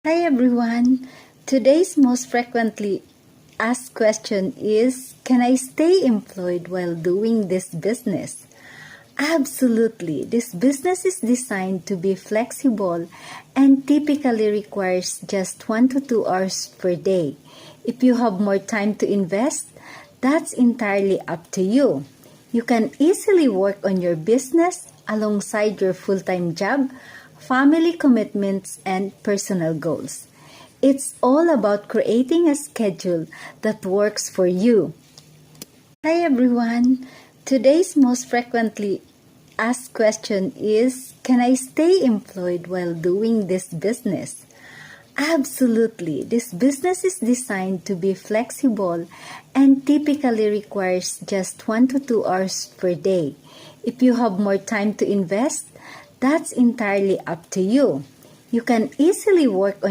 Hi everyone! Today's most frequently asked question is, can I stay employed while doing this business? Absolutely! This business is designed to be flexible and typically requires just 1 to 2 hours per day. If you have more time to invest, that's entirely up to you. You can easily work on your business alongside your full-time job, family commitments, and personal goals. It's all about creating a schedule that works for you. Hi everyone! Today's most frequently asked question is, can I stay employed while doing this business? Absolutely! This business is designed to be flexible and typically requires just 1 to 2 hours per day. If you have more time to invest, that's entirely up to you. You can easily work on